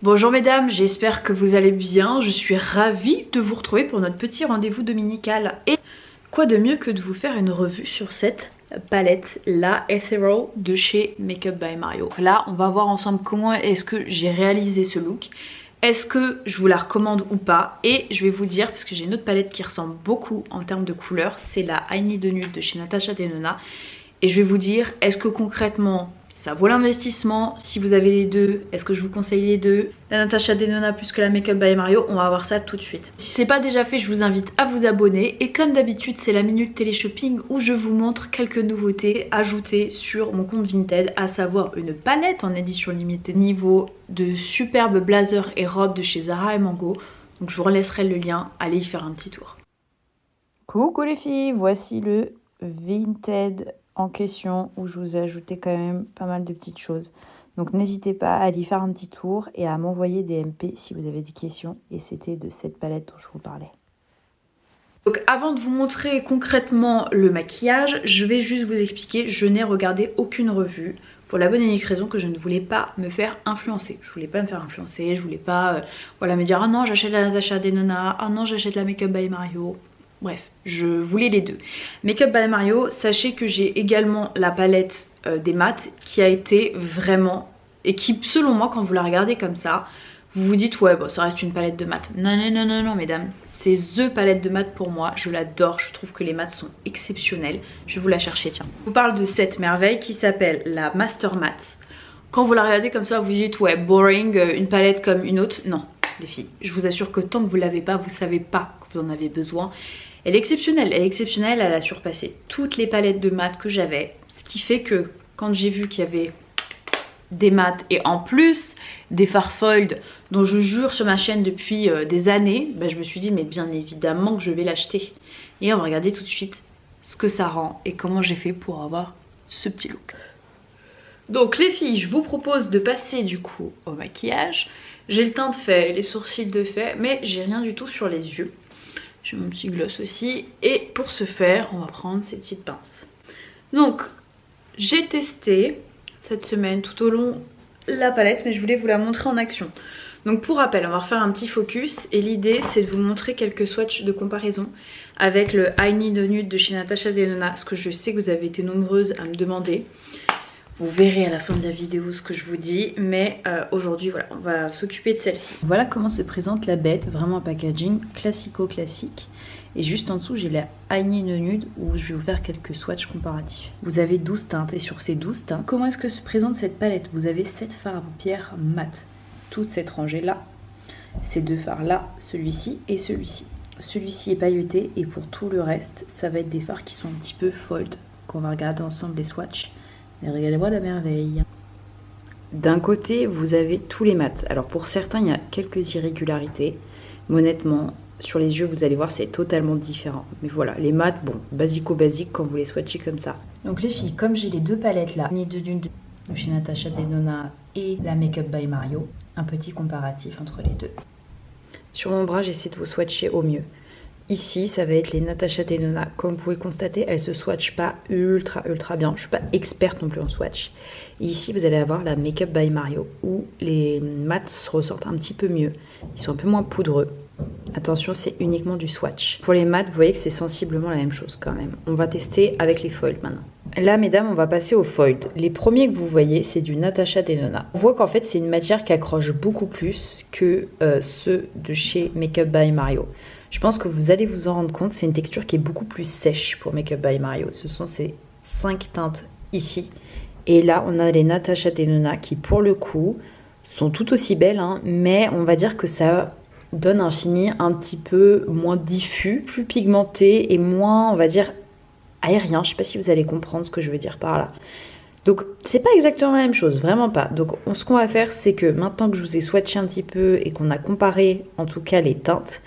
Bonjour mesdames, j'espère que vous allez bien. Je suis ravie de vous retrouver pour notre petit rendez-vous dominical. Et quoi de mieux que de vous faire une revue sur cette palette, la Ethereal de chez Makeup by Mario. Là, on va voir ensemble comment est-ce que j'ai réalisé ce look. Est-ce que je vous la recommande ou pas? Et je vais vous dire, parce que j'ai une autre palette qui ressemble beaucoup en termes de couleurs, c'est la I Need a Nude de chez Natasha Denona. Et je vais vous dire, est-ce que concrètement ça vaut l'investissement? Si vous avez les deux, est-ce que je vous conseille les deux? La Natasha Denona plus que la Makeup by Mario, on va voir ça tout de suite. Si c'est pas déjà fait, je vous invite à vous abonner. Et comme d'habitude, c'est la minute télé-shopping où je vous montre quelques nouveautés ajoutées sur mon compte Vinted, à savoir une palette en édition limitée niveau de superbes blazers et robes de chez Zara et Mango. Donc je vous laisserai le lien, allez y faire un petit tour. Coucou les filles, voici le Vinted en question où je vous ai ajouté quand même pas mal de petites choses. Donc n'hésitez pas à aller faire un petit tour et à m'envoyer des MP si vous avez des questions. Et c'était de cette palette dont je vous parlais. Donc avant de vous montrer concrètement le maquillage, je vais juste vous expliquer, je n'ai regardé aucune revue. Pour la bonne et unique raison que je ne voulais pas me faire influencer. Je voulais pas me faire influencer, je voulais pas voilà, me dire ah non j'achète la Natasha Denona, ah non j'achète la Makeup by Mario. Bref, je voulais les deux. Makeup by Mario, sachez que j'ai également la palette des mats qui a été vraiment... Et qui, selon moi, quand vous la regardez comme ça, vous vous dites ouais, bon, ça reste une palette de mat. Non, non, non, non, non, mesdames. C'est THE palette de mat pour moi. Je l'adore. Je trouve que les mats sont exceptionnels. Je vais vous la chercher, tiens. Je vous parle de cette merveille qui s'appelle la Master Matte. Quand vous la regardez comme ça, vous vous dites ouais, boring, une palette comme une autre. Non, les filles. Je vous assure que tant que vous l'avez pas, vous savez pas que vous en avez besoin. Elle est exceptionnelle, elle a surpassé toutes les palettes de mat que j'avais. Ce qui fait que quand j'ai vu qu'il y avait des mats et en plus des fards foiled dont je jure sur ma chaîne depuis des années, je me suis dit mais bien évidemment que je vais l'acheter. Et on va regarder tout de suite ce que ça rend et comment j'ai fait pour avoir ce petit look. Donc les filles, je vous propose de passer du coup au maquillage. J'ai le teint de fait, les sourcils de fait, mais j'ai rien du tout sur les yeux. J'ai mon petit gloss aussi. Et pour ce faire, on va prendre ces petites pinces. Donc, j'ai testé cette semaine tout au long la palette, mais je voulais vous la montrer en action. Donc pour rappel, on va refaire un petit focus. Et l'idée, c'est de vous montrer quelques swatchs de comparaison avec le I Need a Nude de chez Natasha Denona. Ce que je sais que vous avez été nombreuses à me demander. Vous verrez à la fin de la vidéo ce que je vous dis, mais aujourd'hui voilà, on va s'occuper de celle-ci. Voilà comment se présente la bête, vraiment un packaging classico-classique. Et juste en dessous j'ai la I Need a Nude où je vais vous faire quelques swatchs comparatifs. Vous avez 12 teintes et sur ces 12 teintes, comment est-ce que se présente cette palette? Vous avez 7 fards à paupières mat, toute cette rangée là, ces deux fards là, celui-ci et celui-ci. Celui-ci est pailleté et pour tout le reste, ça va être des fards qui sont un petit peu fold, qu'on va regarder ensemble les swatchs. Mais regardez-moi la merveille. D'un côté, vous avez tous les mats. Alors pour certains, il y a quelques irrégularités. Mais honnêtement, sur les yeux, vous allez voir, c'est totalement différent. Mais voilà, les mats, bon, basico-basique quand vous les swatchez comme ça. Donc les filles, comme j'ai les deux palettes là, Need a Nude de chez Natasha Denona et la Makeup by Mario, un petit comparatif entre les deux. Sur mon bras, j'essaie de vous swatcher au mieux. Ici, ça va être les Natasha Denona. Comme vous pouvez constater, elles se swatchent pas ultra bien. Je suis pas experte non plus en swatch. Et ici, vous allez avoir la Makeup by Mario où les mats se ressortent un petit peu mieux. Ils sont un peu moins poudreux. Attention, c'est uniquement du swatch. Pour les mats, vous voyez que c'est sensiblement la même chose quand même. On va tester avec les foils maintenant. Là, mesdames, on va passer aux foils. Les premiers que vous voyez, c'est du Natasha Denona. On voit qu'en fait, c'est une matière qui accroche beaucoup plus que ceux de chez Makeup by Mario. Je pense que vous allez vous en rendre compte, c'est une texture qui est beaucoup plus sèche pour Makeup by Mario. Ce sont ces 5 teintes ici. Et là, on a les Natasha Denona qui, pour le coup, sont tout aussi belles, hein, mais on va dire que ça donne un fini un petit peu moins diffus, plus pigmenté et moins, on va dire, aérien. Je ne sais pas si vous allez comprendre ce que je veux dire par là. Donc, c'est pas exactement la même chose, vraiment pas. Donc, ce qu'on va faire, c'est que maintenant que je vous ai swatché un petit peu et qu'on a comparé, en tout cas, les teintes,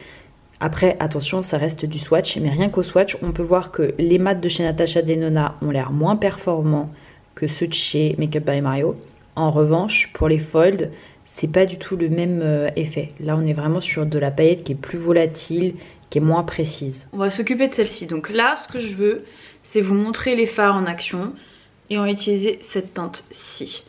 après, attention, ça reste du swatch, mais rien qu'au swatch, on peut voir que les mats de chez Natasha Denona ont l'air moins performants que ceux de chez Makeup by Mario. En revanche, pour les folds, c'est pas du tout le même effet. Là, on est vraiment sur de la paillette qui est plus volatile, qui est moins précise. On va s'occuper de celle-ci. Donc là, ce que je veux, c'est vous montrer les fards en action et on va utiliser cette teinte-ci.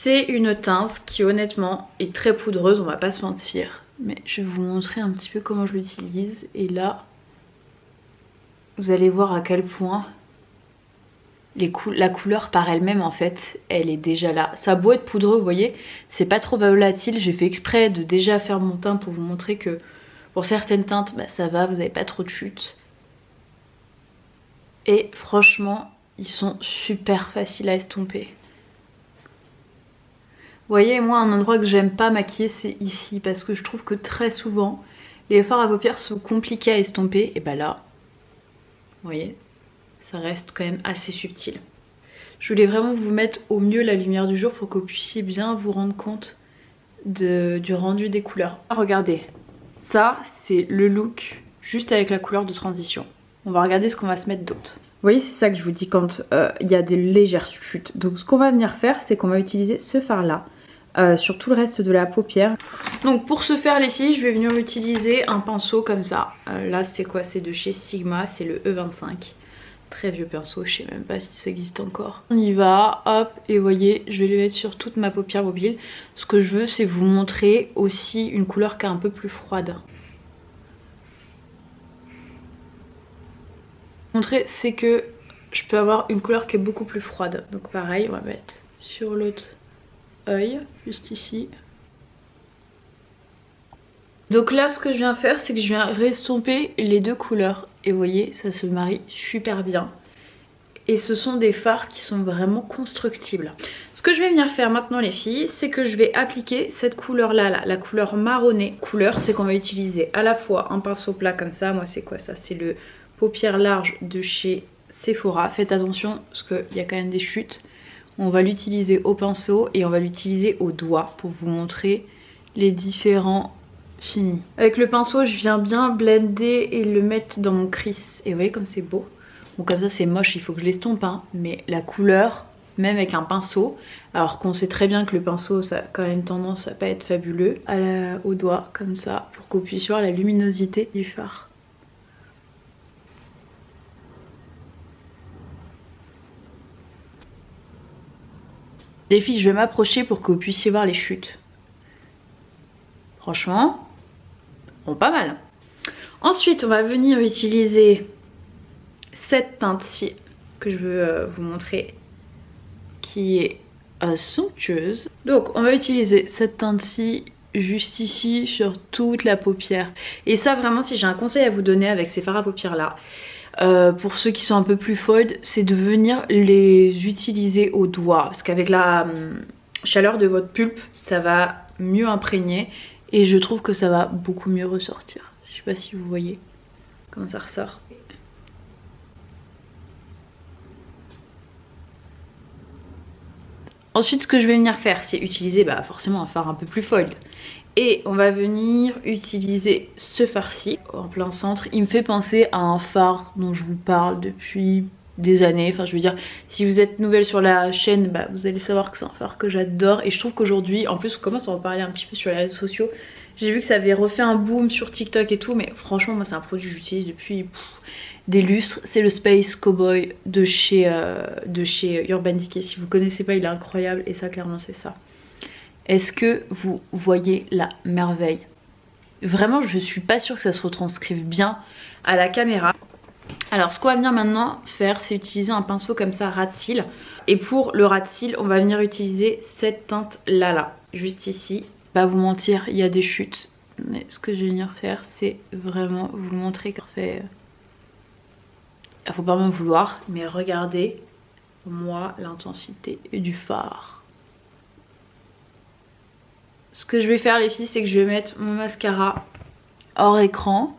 C'est une teinte qui honnêtement est très poudreuse, on va pas se mentir. Mais je vais vous montrer un petit peu comment je l'utilise. Et là, vous allez voir à quel point la couleur par elle-même en fait, elle est déjà là. Ça a beau être poudreux, vous voyez, c'est pas trop volatile. J'ai fait exprès de déjà faire mon teint pour vous montrer que pour certaines teintes, bah, ça va, vous n'avez pas trop de chute. Et franchement, ils sont super faciles à estomper. Vous voyez, moi un endroit que j'aime pas maquiller c'est ici parce que je trouve que très souvent les fards à paupières sont compliqués à estomper et bah là, vous voyez, ça reste quand même assez subtil. Je voulais vraiment vous mettre au mieux la lumière du jour pour que vous puissiez bien vous rendre compte du rendu des couleurs. Regardez, ça c'est le look juste avec la couleur de transition. On va regarder ce qu'on va se mettre d'autre. Vous voyez, c'est ça que je vous dis quand il y a des légères chutes. Donc ce qu'on va venir faire, c'est qu'on va utiliser ce fard là. Sur tout le reste de la paupière. Donc pour ce faire les filles, je vais venir utiliser un pinceau comme ça. Là c'est quoi? C'est de chez Sigma, c'est le E25. Très vieux pinceau, je sais même pas si ça existe encore. On y va, hop, et vous voyez, je vais le mettre sur toute ma paupière mobile. Ce que je veux, c'est vous montrer aussi une couleur qui est un peu plus froide. Montrer, c'est que je peux avoir une couleur qui est beaucoup plus froide. Donc pareil, on va mettre sur l'autre œil, juste ici. Donc là ce que je viens faire c'est que je viens restomper les deux couleurs et vous voyez ça se marie super bien et ce sont des fards qui sont vraiment constructibles. Ce que je vais venir faire maintenant les filles c'est que je vais appliquer cette couleur là, la couleur marronnée. Couleur c'est qu'on va utiliser à la fois un pinceau plat comme ça, moi c'est quoi ça? C'est le paupière large de chez Sephora. Faites attention parce qu'il y a quand même des chutes. On va l'utiliser au pinceau et on va l'utiliser au doigt pour vous montrer les différents finis. Avec le pinceau, je viens bien blender et le mettre dans mon crease. Et vous voyez comme c'est beau. Bon, comme ça c'est moche, il faut que je l'estompe, hein. Mais la couleur, même avec un pinceau, alors qu'on sait très bien que le pinceau, ça a quand même tendance à pas être fabuleux, au doigt, comme ça, pour qu'on puisse voir la luminosité du fard. Les filles, je vais m'approcher pour que vous puissiez voir les chutes. Franchement, bon, pas mal. Ensuite, on va venir utiliser cette teinte-ci que je veux vous montrer, qui est somptueuse. Donc, on va utiliser cette teinte-ci juste ici sur toute la paupière. Et ça, vraiment, si j'ai un conseil à vous donner avec ces fards à paupières là, pour ceux qui sont un peu plus fold, c'est de venir les utiliser au doigt parce qu'avec la chaleur de votre pulpe ça va mieux imprégner et je trouve que ça va beaucoup mieux ressortir. Je sais pas si vous voyez comment ça ressort. Ensuite ce que je vais venir faire c'est utiliser forcément un fard un peu plus fold. Et on va venir utiliser ce fard-ci en plein centre. Il me fait penser à un fard dont je vous parle depuis des années. Enfin je veux dire, si vous êtes nouvelle sur la chaîne, vous allez savoir que c'est un fard que j'adore. Et je trouve qu'aujourd'hui, en plus on commence à en parler un petit peu sur les réseaux sociaux. J'ai vu que ça avait refait un boom sur TikTok et tout. Mais franchement moi c'est un produit que j'utilise depuis des lustres. C'est le Space Cowboy de chez Urban Decay. Si vous connaissez pas, il est incroyable. Et ça clairement c'est ça. Est-ce que vous voyez la merveille? Vraiment, je suis pas sûre que ça se retranscrive bien à la caméra. Alors, ce qu'on va venir maintenant faire, c'est utiliser un pinceau comme ça, ras de cils. Et pour le ras de cils, on va venir utiliser cette teinte-là, juste ici. Pas vous mentir, il y a des chutes. Mais ce que je vais venir faire, c'est vraiment vous montrer qu'en fait... Il faut pas m'en vouloir, mais regardez, moi, l'intensité du fard. Ce que je vais faire les filles c'est que je vais mettre mon mascara hors écran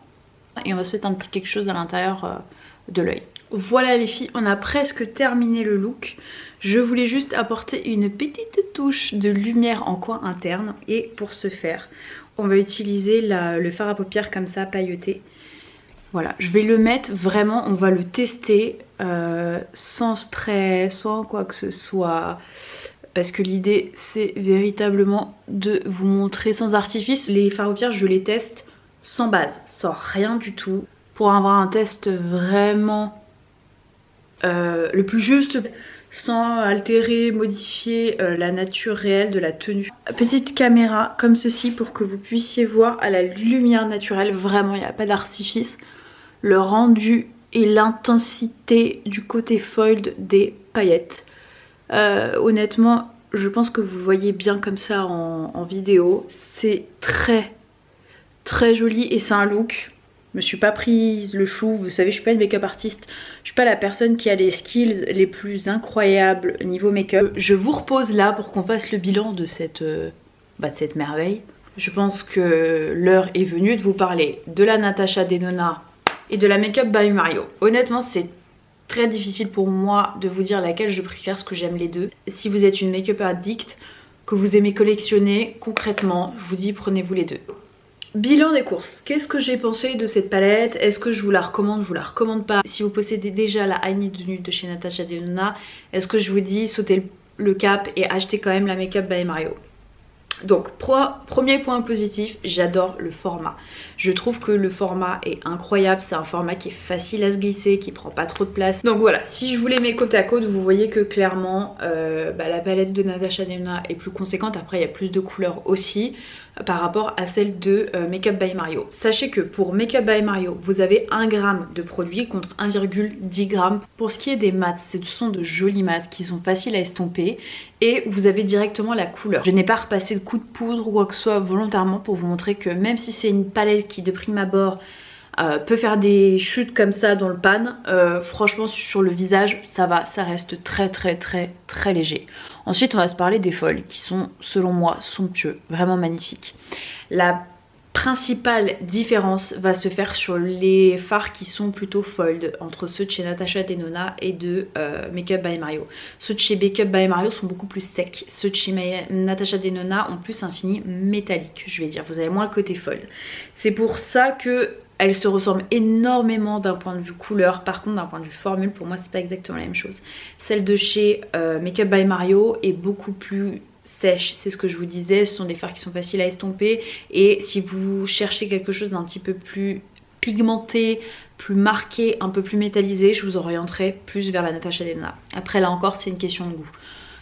et on va se mettre un petit quelque chose à l'intérieur de l'œil. Voilà les filles, on a presque terminé le look. Je voulais juste apporter une petite touche de lumière en coin interne et pour ce faire on va utiliser le fard à paupières comme ça pailleté. Voilà, je vais le mettre vraiment, on va le tester sans spray, sans quoi que ce soit. Parce que l'idée c'est véritablement de vous montrer sans artifice. Les fards à paupières je les teste sans base, sans rien du tout. Pour avoir un test vraiment le plus juste, sans altérer, modifier la nature réelle de la tenue. Petite caméra comme ceci pour que vous puissiez voir à la lumière naturelle, vraiment il n'y a pas d'artifice, le rendu et l'intensité du côté fold des paillettes. Honnêtement, je pense que vous voyez bien comme ça en vidéo, c'est très très joli et c'est un look. Je me suis pas prise le chou, vous savez je suis pas une make-up artiste, je suis pas la personne qui a les skills les plus incroyables niveau make-up. Je vous repose là pour qu'on fasse le bilan de cette merveille. Je pense que l'heure est venue de vous parler de la Natasha Denona et de la Make-up by Mario. Honnêtement c'est très difficile pour moi de vous dire laquelle je préfère parce que j'aime les deux. Si vous êtes une make-up addict, que vous aimez collectionner, concrètement je vous dis prenez-vous les deux. Bilan des courses, qu'est-ce que j'ai pensé de cette palette? Est-ce que je vous la recommande, je vous la recommande pas? Si vous possédez déjà la I Need Nude de chez Natasha Denona, est-ce que je vous dis sautez le cap et achetez quand même la Make-up by Mario? Donc premier point positif, j'adore le format. Je trouve que le format est incroyable, c'est un format qui est facile à se glisser, qui prend pas trop de place. Donc voilà, si je vous les mets côte à côte, vous voyez que clairement la palette de Natasha Denona est plus conséquente. Après il y a plus de couleurs aussi par rapport à celle de Make-up by Mario. Sachez que pour Make-up by Mario, vous avez 1 g de produit contre 1,10 g. Pour ce qui est des mats, ce sont de jolis mats qui sont faciles à estomper et vous avez directement la couleur. Je n'ai pas repassé de coup de poudre ou quoi que ce soit volontairement pour vous montrer que même si c'est une palette qui de prime abord peut faire des chutes comme ça dans le pan, franchement sur le visage ça va, ça reste très très très très léger. Ensuite on va se parler des folds qui sont selon moi somptueux, vraiment magnifiques. La principale différence va se faire sur les fards qui sont plutôt fold entre ceux de chez Natasha Denona et de Make-up by Mario. Ceux de chez Make-up by Mario sont beaucoup plus secs, ceux de chez Natasha Denona ont plus un fini métallique, je vais dire, vous avez moins le côté fold. C'est pour ça que elles se ressemblent énormément d'un point de vue couleur, par contre d'un point de vue formule pour moi c'est pas exactement la même chose. Celle de chez Make-up by Mario est beaucoup plus sèche, c'est ce que je vous disais, ce sont des fards qui sont faciles à estomper et si vous cherchez quelque chose d'un petit peu plus pigmenté, plus marqué, un peu plus métallisé, je vous orienterai plus vers la Natasha Denona. Après là encore c'est une question de goût.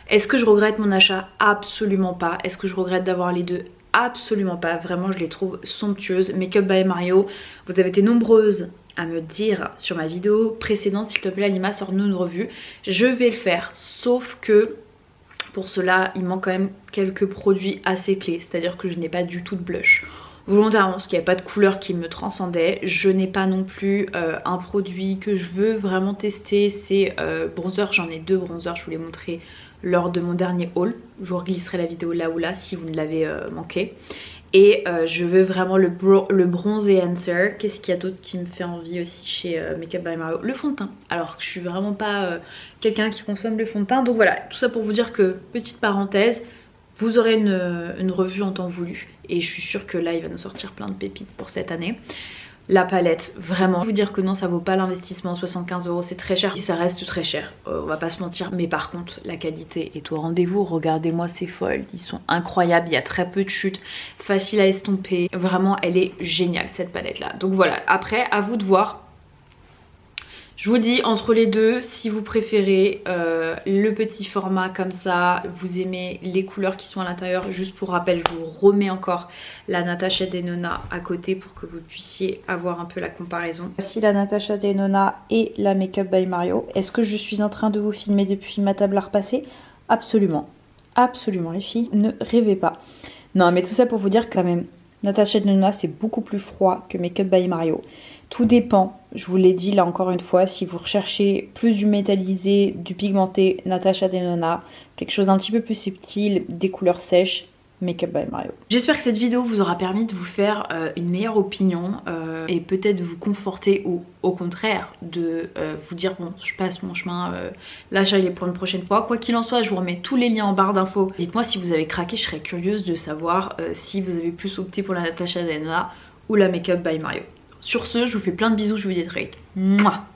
Est-ce que je regrette mon achat? Absolument pas. Est-ce que je regrette d'avoir les deux? Absolument pas, vraiment je les trouve somptueuses. Make-up by Mario, vous avez été nombreuses à me dire sur ma vidéo précédente s'il te plaît Alima sors-nous une revue. Je vais le faire, sauf que pour cela il manque quand même quelques produits assez clés, c'est à dire que je n'ai pas du tout de blush volontairement parce qu'il n'y a pas de couleur qui me transcendait. Je n'ai pas non plus un produit que je veux vraiment tester, c'est bronzer, j'en ai 2 bronzers, je vous les montrer lors de mon dernier haul. Je vous glisserai la vidéo là ou là si vous ne l'avez manqué. Et je veux vraiment le bronzer answer. Qu'est-ce qu'il y a d'autre qui me fait envie aussi chez Make-up by Mario? Le fond de teint. Alors que je suis vraiment pas quelqu'un qui consomme le fond de teint. Donc voilà, tout ça pour vous dire que, petite parenthèse, vous aurez une revue en temps voulu. Et je suis sûre que là il va nous sortir plein de pépites pour cette année. La palette, vraiment, je vous dire que non ça vaut pas l'investissement, 75 € c'est très cher, ça reste très cher, on va pas se mentir, mais par contre la qualité est au rendez-vous. Regardez-moi ces folds, ils sont incroyables, il y a très peu de chutes, facile à estomper, vraiment elle est géniale cette palette là. Donc voilà, après à vous de voir. Je vous dis entre les deux, si vous préférez le petit format comme ça, vous aimez les couleurs qui sont à l'intérieur. Juste pour rappel, je vous remets encore la Natasha Denona à côté pour que vous puissiez avoir un peu la comparaison. Voici la Natasha Denona et la Make-up by Mario. Est-ce que je suis en train de vous filmer depuis ma table à repasser? Absolument. Absolument les filles, ne rêvez pas. Non mais tout ça pour vous dire que quand même, Natasha Denona c'est beaucoup plus froid que Make-up by Mario. Tout dépend, je vous l'ai dit là encore une fois, si vous recherchez plus du métallisé, du pigmenté, Natasha Denona, quelque chose d'un petit peu plus subtil, des couleurs sèches, Make-up by Mario. J'espère que cette vidéo vous aura permis de vous faire une meilleure opinion et peut-être de vous conforter ou au contraire de vous dire bon je passe mon chemin, l'achat il est pour une prochaine fois. Quoi qu'il en soit, je vous remets tous les liens en barre d'infos. Dites-moi si vous avez craqué, je serais curieuse de savoir si vous avez plus opté pour la Natasha Denona ou la Make-up by Mario. Sur ce, je vous fais plein de bisous, je vous dis à très vite. Mouah.